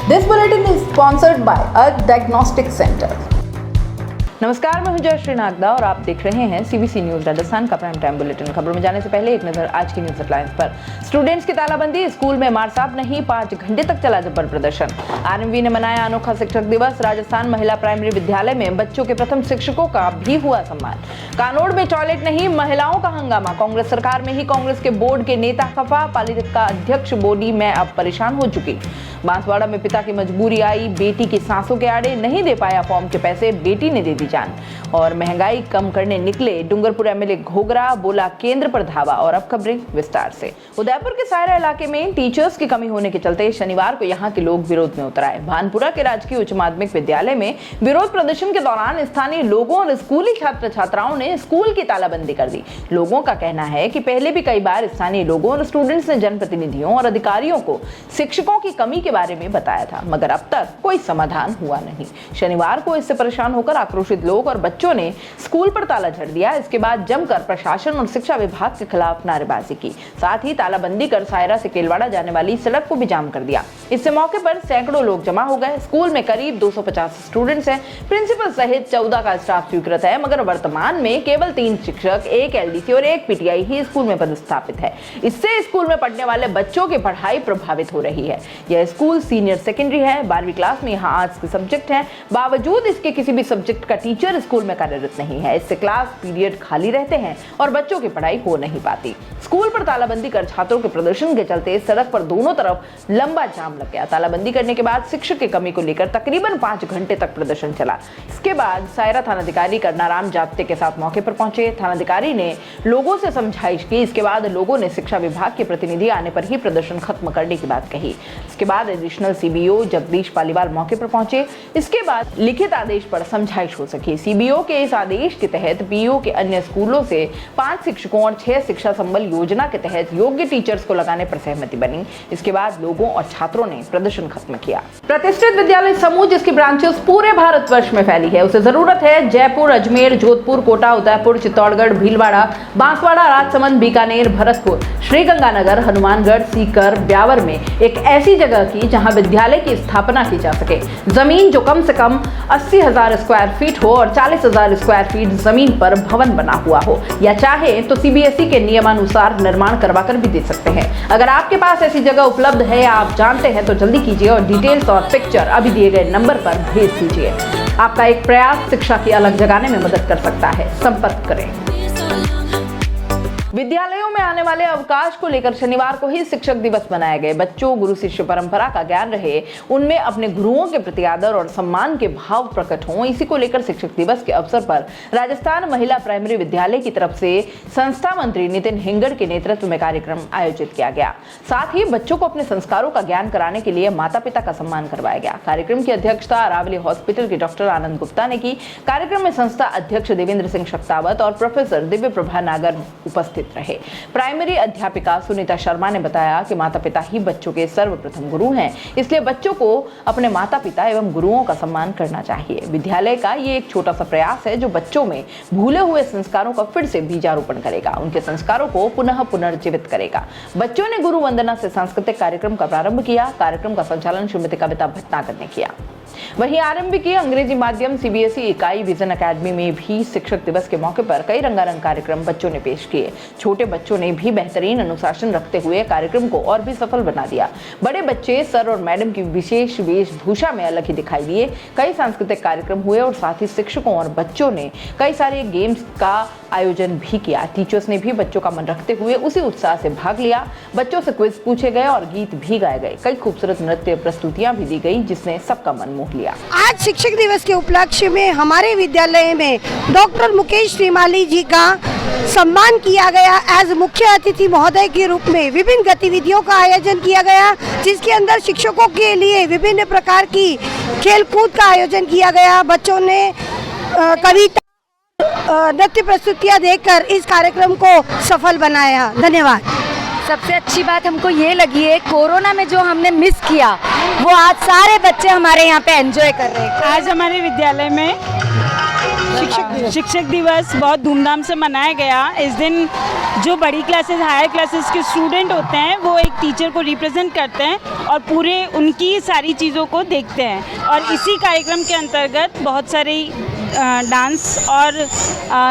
This bulletin is sponsored by a diagnostic center. नमस्कार, मैं हूं जयश्री नागदा और आप देख रहे हैं सीबीसी न्यूज राजस्थान का प्राइम टाइम बुलेटिन। खबरों में जाने से पहले एक नजर आज की न्यूज हेडलाइंस पर। स्टूडेंट्स की तालाबंदी, स्कूल में मारसाब नहीं, 5 घंटे तक चला जबर प्रदर्शन। आरएमवी ने मनाया अनोखा शिक्षक दिवस। राजस्थान महिला प्राइमरी विद्यालय में बच्चों के प्रथम शिक्षकों का भी हुआ सम्मान। कानोड़ में टॉयलेट नहीं, महिलाओं का हंगामा। कांग्रेस सरकार में ही कांग्रेस के बोर्ड के नेता खफा। पालिका अध्यक्ष बोली, मैं अब परेशान हो चुकी। बांसवाड़ा में पिता की मजबूरी आई, बेटी की सांसों के आड़े, नहीं दे पाया फॉर्म के पैसे, बेटी ने दे दी जान। और महंगाई कम करने निकले डूंगरपुर एमएलए घोगरा, बोला केंद्र पर धावा। और अब खबरें विस्तार से। उदयपुर के सायरा इलाके में टीचर्स की कमी होने के चलते शनिवार को यहां के लोग विरोध में उतर आए। भानपुरा के राजकीय उच्च माध्यमिक विद्यालय में विरोध प्रदर्शन के दौरान स्थानीय लोगों और स्कूली छात्र छात्राओं ने स्कूल की तालाबंदी कर दी। लोगों का कहना है कि पहले भी कई बार स्थानीय लोगों और स्टूडेंट्स ने जनप्रतिनिधियों और अधिकारियों को शिक्षकों की कमी के बारे में बताया था, मगर अब तक कोई समाधान हुआ नहीं। शनिवार को इससे परेशान होकर आक्रोशित लोग और बच्चों ने स्कूल पर ताला झड़ दिया। इसके बाद जमकर प्रशासन और शिक्षा विभाग के खिलाफ नारेबाजी की। साथ ही तालाबंदी कर सायरा से केलवाड़ा जाने वाली सड़क को भी जाम कर दिया। इससे मौके पर सैकड़ों लोग जमा हो गए। स्कूल में करीब 250 स्टूडेंट्स हैं। प्रिंसिपल सहित 14 का स्टाफ स्वीकृत है, मगर वर्तमान में केवल 3 शिक्षक, 1 एलडीसी और 1 पीटीआई ही स्कूल में पदस्थापित है। इससे स्कूल में पढ़ने वाले बच्चों की पढ़ाई प्रभावित हो रही है। यह स्कूल सीनियर सेकेंडरी है। 12वीं क्लास में यहाँ आर्ट्स के सब्जेक्ट है, बावजूद इसके किसी भी सब्जेक्ट का टीचर स्कूल में कार्यरत नहीं है। इससे क्लास पीरियड खाली रहते हैं और बच्चों की पढ़ाई हो नहीं पाती। स्कूल पर तालाबंदी कर छात्रों के प्रदर्शन के चलते सड़क पर दोनों तरफ लंबा जाम लग गया। तालाबंदी करने के बाद शिक्षक की कमी को लेकर तकरीबन 5 घंटे तक प्रदर्शन चला। इसके बाद सायरा थानाधिकारी करनाराम जाप्ते के साथ मौके पर पहुंचे। थानाधिकारी ने लोगों से समझाइश की। इसके बाद लोगों ने शिक्षा विभाग के प्रतिनिधि आने पर ही प्रदर्शन खत्म करने की बात कही। इसके बाद एडिशनल सीबीओ जगदीश पालीवाल मौके पर पहुंचे। इसके बाद लिखित आदेश पर समझाइश हो सकी। सीबीओ के इस आदेश के तहत पीओ के अन्य स्कूलों से 5 शिक्षकों और 6 शिक्षा संबल योजना के तहत योग्य टीचर्स को लगाने पर सहमति बनी। इसके बाद लोगों और छात्रों ने प्रदर्शन खत्म किया। प्रतिष्ठित विद्यालय समूह जिसकी ब्रांचेस पूरे भारतवर्ष में फैली है, उसे जरूरत है जयपुर, अजमेर, जोधपुर, कोटा, उदयपुर, चित्तौड़गढ़, भीलवाड़ा, बांसवाड़ा, राजसमंद, बीकानेर, भरतपुर, श्रीगंगानगर, हनुमानगढ़, सीकर, ब्यावर में एक ऐसी जगह की जहां विद्यालय की स्थापना की जा सके। जमीन जो कम से कम 80,000 स्क्वायर फीट हो और 40,000 स्क्वायर फीट जमीन पर भवन बना हुआ हो, या चाहे तो सीबीएसई के नियमानुसार निर्माण करवाकर भी दे सकते हैं। अगर आपके पास ऐसी जगह उपलब्ध है या आप जानते हैं तो जल्दी कीजिए और डिटेल्स और पिक्चर अभी दिए गए नंबर पर भेज दीजिए। आपका एक प्रयास शिक्षा की अलग जगाने में मदद कर सकता है। संपर्क करें। विद्यालयों में आने वाले अवकाश को लेकर शनिवार को ही शिक्षक दिवस मनाया गया। बच्चों गुरु शिष्य परंपरा का ज्ञान रहे, उनमें अपने गुरुओं के प्रति आदर और सम्मान के भाव प्रकट हों, इसी को लेकर शिक्षक दिवस के अवसर पर राजस्थान महिला प्राइमरी विद्यालय की तरफ से संस्था मंत्री नितिन हिंगड़ के नेतृत्व में कार्यक्रम आयोजित किया गया। साथ ही बच्चों को अपने संस्कारों का ज्ञान कराने के लिए माता पिता का सम्मान करवाया गया। कार्यक्रम की अध्यक्षता अरावली हॉस्पिटल के डॉक्टर आनंद गुप्ता ने की। कार्यक्रम में संस्था अध्यक्ष देवेंद्र सिंह शक्तावत और प्रोफेसर दिव्य प्रभा नागर उपस्थित रहे। प्राइमरी अध्यापिका सुनीता शर्मा ने बताया कि माता पिता ही बच्चों के सर्वप्रथम गुरु हैं, इसलिए बच्चों को अपने माता पिता एवं गुरुओं का सम्मान करना चाहिए। विद्यालय का ये एक छोटा सा प्रयास है जो बच्चों में भूले हुए संस्कारों का फिर से बीजारोपण करेगा, उनके संस्कारों को पुनः पुनर्जीवित करेगा। बच्चों ने गुरु वंदना से सांस्कृतिक कार्यक्रम का प्रारंभ किया। कार्यक्रम का संचालन श्रीमती कविता भटनागर ने किया। वहीं आरंभ की अंग्रेजी माध्यम सीबीएसई इकाई विजन एकेडमी में भी शिक्षक दिवस के मौके पर कई रंगारंग कार्यक्रम बच्चों ने पेश किए। छोटे बच्चों ने भी बेहतरीन अनुशासन रखते हुए कार्यक्रम को और भी सफल बना दिया। बड़े बच्चे सर और मैडम की विशेष वेशभूषा में अलग ही दिखाई दिए। कई सांस्कृतिक कार्यक्रम हुए और साथ ही शिक्षकों और बच्चों ने कई सारे गेम्स का आयोजन भी किया। टीचर्स ने भी बच्चों का मन रखते हुए उसी उत्साह से भाग लिया। बच्चों से क्विज पूछे गए और गीत भी गाए गए। कई खूबसूरत नृत्य प्रस्तुतियां भी दी गई जिसने सबका मन मोह लिया। आज शिक्षक दिवस के उपलक्ष्य में हमारे विद्यालय में डॉक्टर मुकेश श्रीमाली जी का सम्मान किया गया। एज मुख्य अतिथि महोदय के रूप में विभिन्न गतिविधियों का आयोजन किया गया, जिसके अंदर शिक्षकों के लिए विभिन्न प्रकार की खेलकूद का आयोजन किया गया। बच्चों ने कविता नृत्य प्रस्तुतियां देकर इस कार्यक्रम को सफल बनाया। धन्यवाद। सबसे अच्छी बात हमको ये लगी है, कोरोना में जो हमने मिस किया वो आज सारे बच्चे हमारे यहाँ पे एंजॉय कर रहे हैं। आज हमारे विद्यालय में शिक्षक दिवस बहुत धूमधाम से मनाया गया। इस दिन जो बड़ी क्लासेस हायर क्लासेस के स्टूडेंट होते हैं वो एक टीचर को रिप्रेजेंट करते हैं और पूरे उनकी सारी चीज़ों को देखते हैं। और इसी कार्यक्रम के अंतर्गत बहुत सारी डांस और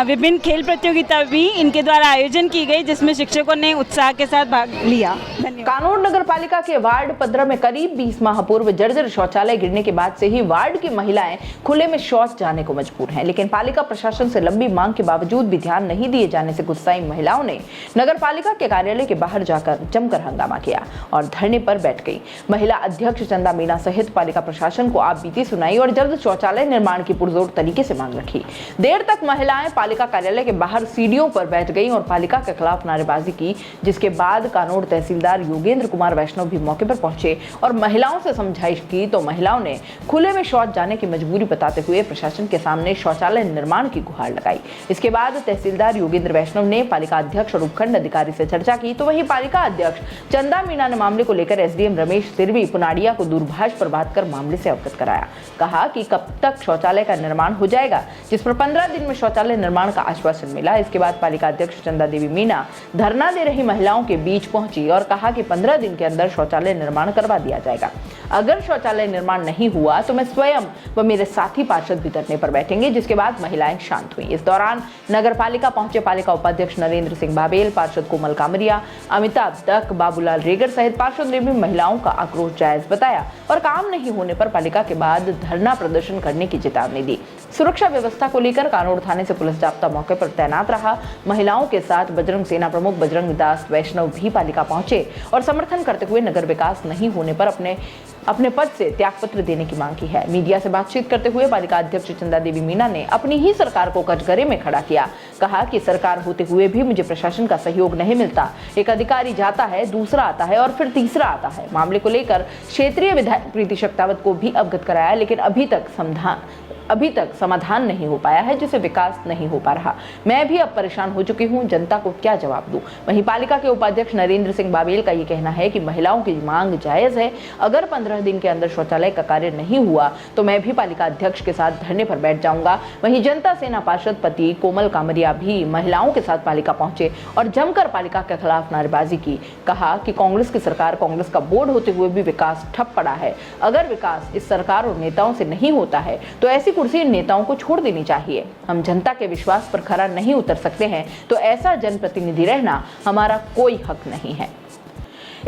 विभिन्न खेल प्रतियोगिता भी इनके द्वारा आयोजन की गई, जिसमें शिक्षकों ने उत्साह के साथ भाग लिया। कानोड़ नगर पालिका के वार्ड 15 में करीब 20 माह पूर्व जर्जर शौचालय गिरने के बाद से ही वार्ड की महिलाएं खुले में शौच जाने को मजबूर हैं, लेकिन पालिका प्रशासन से लंबी मांग के बावजूद भी ध्यान नहीं दिए जाने से गुस्साई महिलाओं ने नगर पालिका के कार्यालय के बाहर जाकर जमकर हंगामा किया और धरने पर बैठ गई। महिला अध्यक्ष चंदा मीणा सहित पालिका प्रशासन को आप बीती सुनाई और जल्द शौचालय निर्माण की पुरजोर तरीके से मांग रखी। देर तक महिलाएं पालिका कार्यालय के बाहर सीढ़ियों पर बैठ गईं और पालिका के खिलाफ नारेबाजी की, जिसके बाद कानोड़ तहसीलदार योगेंद्र कुमार वैष्णव भी मौके पर पहुंचे और महिलाओं से समझाइश की, तो महिलाओं ने खुले में शौच जाने की मजबूरी बताते हुए प्रशासन के सामने शौचालय निर्माण की गुहार लगाई। इसके बाद तहसीलदार योगेंद्र वैष्णव ने पालिका अध्यक्ष और उपखंड अधिकारी से चर्चा की, तो वहीं पालिका अध्यक्ष चंदा मीणा ने मामले को लेकर एसडीएम रमेश सिरवी पुनाड़िया को दूरभाष पर बात कर मामले से अवगत कराया। कहा कि कब तक शौचालय का निर्माण हो जाएगा, जिस पर 15 दिन में शौचालय निर्माण का आश्वासन मिला। इसके बाद पालिका अध्यक्ष चंदा देवी मीणा धरना दे रही महिलाओं के बीच पहुंची और कहा कि 15 दिन के अंदर शौचालय निर्माण करवा दिया जाएगा। अगर शौचालय निर्माण नहीं हुआ तो मैं स्वयं व मेरे साथी पार्षद भी धरने पर बैठेंगे। जिसके बाद महिलाएं शांत हुई। इस दौरान नगर पालिका पहुंचे पालिका उपाध्यक्ष नरेंद्र सिंह बाबेल, पार्षद कोमल कामरिया, अमिताभ दत्त, बाबूलाल रेगर सहित पार्षद ने भी महिलाओं का आक्रोश जायज बताया और काम नहीं होने पर पालिका के बाद धरना प्रदर्शन करने की चेतावनी दी। सुरक्षा व्यवस्था को लेकर कानोड़ थाने से पुलिस जाब्ता मौके पर तैनात रहा। महिलाओं के साथ बजरंग सेना प्रमुख बजरंग दास वैष्णव भी पालिका पहुंचे और समर्थन करते हुए नगर विकास नहीं होने पर अपने पद से त्यागपत्र देने की मांग की है। मीडिया से बातचीत करते हुए पालिका अध्यक्ष चंदा देवी मीणा ने अपनी ही सरकार को कटघरे में खड़ा किया। कहा कि सरकार होते हुए भी मुझे प्रशासन का सहयोग नहीं मिलता। एक अधिकारी जाता है, दूसरा आता है और फिर तीसरा आता है। मामले को लेकर क्षेत्रीय विधायक प्रीति शक्तावत को भी अवगत कराया, लेकिन अभी तक समाधान नहीं हो पाया है, जिससे विकास नहीं हो पा रहा। मैं भी अब परेशान हो चुकी हूं, जनता को क्या जवाब दूं। वहीं पालिका के उपाध्यक्ष नरेंद्र सिंह बाबेल का ये कहना है कि महिलाओं की मांग जायज है। अगर 15 दिन के अंदर शौचालय का कार्य नहीं हुआ तो मैं भी पालिका अध्यक्ष के साथ धरने पर बैठ जाऊंगा। वहीं जनता सेना पार्षद पति कोमल कामरिया भी महिलाओं के साथ पालिका पहुंचे और जमकर पालिका के खिलाफ नारेबाजी की। कहा कि कांग्रेस की सरकार, कांग्रेस का बोर्ड होते हुए भी विकास ठप पड़ा है। अगर विकास इस सरकार और नेताओं से नहीं होता है तो ऐसी कुर्सी नेताओं को छोड़ देनी चाहिए। हम जनता के विश्वास पर खरा नहीं उतर सकते हैं, तो ऐसा जनप्रतिनिधि रहना हमारा कोई हक नहीं है।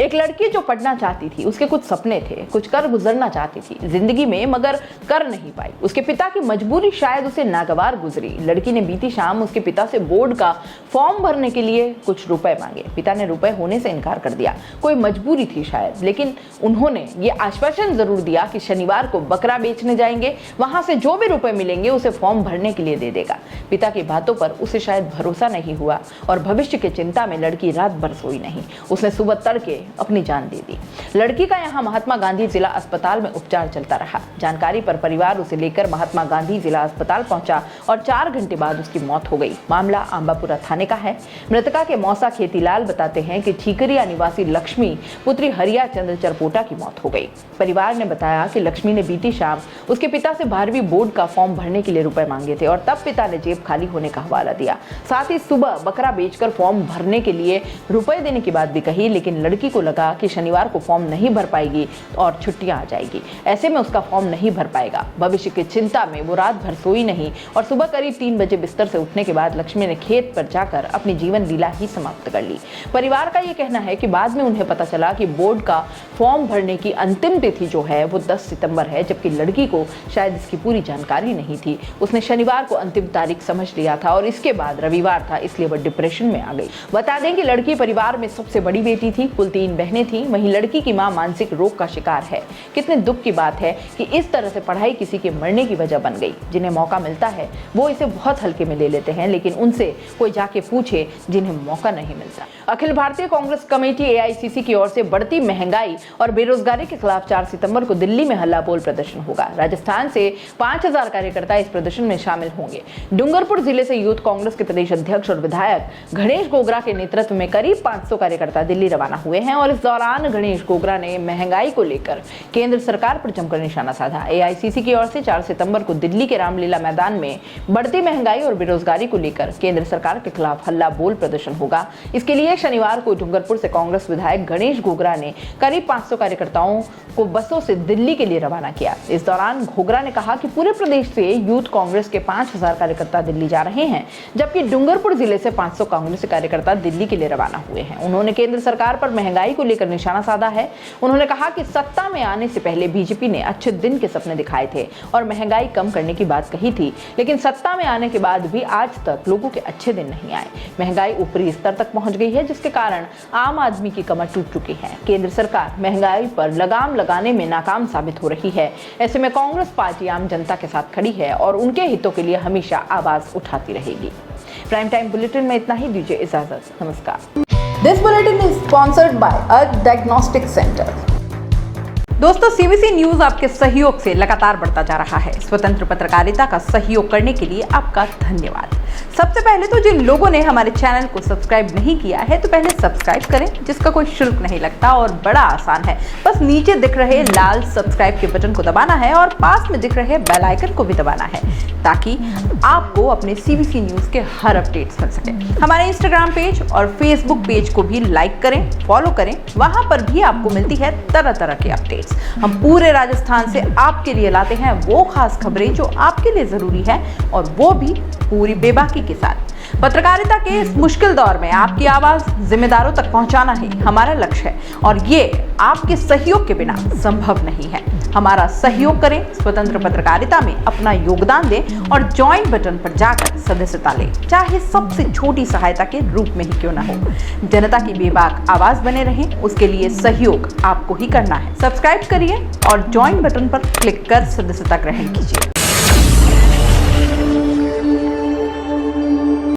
एक लड़की जो पढ़ना चाहती थी, उसके कुछ सपने थे, कुछ कर गुजरना चाहती थी जिंदगी में, मगर कर नहीं पाई। उसके पिता की मजबूरी शायद उसे नागवार गुजरी। लड़की ने बीती शाम उसके पिता से बोर्ड का फॉर्म भरने के लिए कुछ रुपए मांगे। पिता ने रुपए होने से इनकार कर दिया। कोई मजबूरी थी शायद, लेकिन उन्होंने ये आश्वासन जरूर दिया कि शनिवार को बकरा बेचने जाएंगे, वहां से जो भी रुपए मिलेंगे उसे फॉर्म भरने के लिए दे देगा। पिता की बातों पर उसे शायद भरोसा नहीं हुआ और भविष्य की चिंता में लड़की रात भर सोई नहीं। उसने सुबह तड़के अपनी जान दे दी। लड़की का यहां महात्मा गांधी जिला अस्पताल में उपचार चलता रहा। जानकारी पर परिवार उसे लेकर महात्मा गांधी जिला अस्पताल पहुंचा और 4 घंटे बाद उसकी मौत हो गई। मामला आंबापुरा थाने का है। मृतका के मौसा खेतीलाल बताते हैं कि ठीकरिया निवासी लक्ष्मी पुत्री हरिया चंद्र चरपोटा की मौत हो गई। परिवार ने बताया कि लक्ष्मी ने बीती शाम उसके पिता से 12वीं बोर्ड का फॉर्म भरने के लिए रुपए मांगे थे और तब पिता ने जेब खाली होने का हवाला दिया। साथ ही सुबह बकरा बेचकर फॉर्म भरने के लिए रुपए देने की बात भी कही, लेकिन लड़की को लगा कि शनिवार को फॉर्म नहीं भर पाएगी और छुट्टियां आ जाएगी, ऐसे में उसका फॉर्म नहीं भर पाएगा। भविष्य की चिंता में वो रात भर सोई नहीं और सुबह करीब 3 बजे बिस्तर से उठने के बाद लक्ष्मी ने खेत पर जाकर अपनी जीवन लीला ही समाप्त कर ली। परिवार का ये कहना है कि बाद में उन्हें पता चला कि बोर्ड का फॉर्म भरने की अंतिम तिथि जो है वो 10 सितंबर है, जबकि लड़की को शायद इसकी पूरी जानकारी नहीं थी। उसने शनिवार को अंतिम तारीख समझ लिया था और इसके बाद रविवार था, इसलिए वह डिप्रेशन में आ गई। बता दें कि लड़की परिवार में सबसे बड़ी बेटी थी, कुल 3 बहनें थी। वहीं लड़की की मां मानसिक रोग का शिकार है। कितने दुख की बात है कि इस तरह से पढ़ाई किसी के मरने की वजह बन गई। जिन्हें मौका मिलता है वो इसे बहुत हल्के में ले लेते हैं, लेकिन उनसे कोई जाके पूछे जिन्हें मौका नहीं मिलता। अखिल भारतीय कांग्रेस कमेटी AICC की ओर से बढ़ती महंगाई और बेरोजगारी के खिलाफ 4 सितंबर को दिल्ली में हल्ला बोल प्रदर्शन होगा। राजस्थान से 5000 कार्यकर्ता इस प्रदर्शन में शामिल होंगे। डूंगरपुर जिले से यूथ कांग्रेस के प्रदेश अध्यक्ष और विधायक गणेश गोगरा के नेतृत्व में करीब 500 कार्यकर्ता दिल्ली रवाना हुए हैं। हैं और इस दौरान गणेश गोगरा ने महंगाई को लेकर केंद्र सरकार पर जमकर निशाना साधा। एआईसीसी की ओर से 4 सितंबर को दिल्ली के रामलीला मैदान में बढ़ती महंगाई और बेरोजगारी को लेकर केंद्र सरकार के खिलाफ हल्ला बोल प्रदर्शन होगा। इसके लिए शनिवार को डूंगरपुर से कांग्रेस विधायक गणेश गोगरा ने करीब 500 कार्यकर्ताओं को बसों से दिल्ली के लिए रवाना किया। इस दौरान गोगरा ने कहा कि पूरे प्रदेश से यूथ कांग्रेस के 5000 कार्यकर्ता दिल्ली जा रहे हैं, जबकि डूंगरपुर जिले से 500 कांग्रेस कार्यकर्ता दिल्ली के लिए रवाना हुए हैं। उन्होंने केंद्र सरकार पर महंगाई को लेकर निशाना साधा है। उन्होंने कहा कि सत्ता में आने से पहले बीजेपी ने अच्छे दिन के सपने दिखाए थे और महंगाई कम करने की बात कही थी, लेकिन सत्ता में आने के बाद भी आज तक लोगों के अच्छे दिन नहीं आए। महंगाई ऊपरी स्तर तक पहुंच गई है, जिसके कारण आम आदमी की कमर टूट चुकी है। केंद्र सरकार महंगाई पर लगाम लगाने में नाकाम साबित हो रही है। ऐसे में कांग्रेस पार्टी आम जनता के साथ खड़ी है और उनके हितों के लिए हमेशा आवाज उठाती रहेगी। प्राइम टाइम बुलेटिन में इतना ही, दीजिए इजाजत। नमस्कार। This bulletin is sponsored by a diagnostic centre. दोस्तों, सीबीसी न्यूज आपके सहयोग से लगातार बढ़ता जा रहा है। स्वतंत्र पत्रकारिता का सहयोग करने के लिए आपका धन्यवाद। सबसे पहले तो जिन लोगों ने हमारे चैनल को सब्सक्राइब नहीं किया है, तो पहले सब्सक्राइब करें, जिसका कोई शुल्क नहीं लगता और बड़ा आसान है। बस नीचे दिख रहे लाल सब्सक्राइब के बटन को दबाना है और पास में दिख रहे बेल आइकन को भी दबाना है, ताकि आपको अपने सीबीसी न्यूज के हर अपडेट्स मिल सके। हमारे इंस्टाग्राम पेज और फेसबुक पेज को भी लाइक करें, फॉलो करें। वहां पर भी आपको मिलती है तरह तरह के अपडेट्स। हम पूरे राजस्थान से आपके लिए लाते हैं वो खास खबरें जो आपके लिए जरूरी है, और वो भी पूरी बेबाकी के साथ। पत्रकारिता के इस मुश्किल दौर में आपकी आवाज जिम्मेदारों तक पहुंचाना ही हमारा लक्ष्य है, और ये आपके सहयोग के बिना संभव नहीं है। हमारा सहयोग करें, स्वतंत्र पत्रकारिता में अपना योगदान दें और ज्वाइन बटन पर जाकर सदस्यता लें, चाहे सबसे छोटी सहायता के रूप में ही क्यों ना हो। जनता की बेबाक आवाज बने रहें, उसके लिए सहयोग आपको ही करना है। सब्सक्राइब करिए और ज्वाइन बटन पर क्लिक कर सदस्यता ग्रहण कीजिए।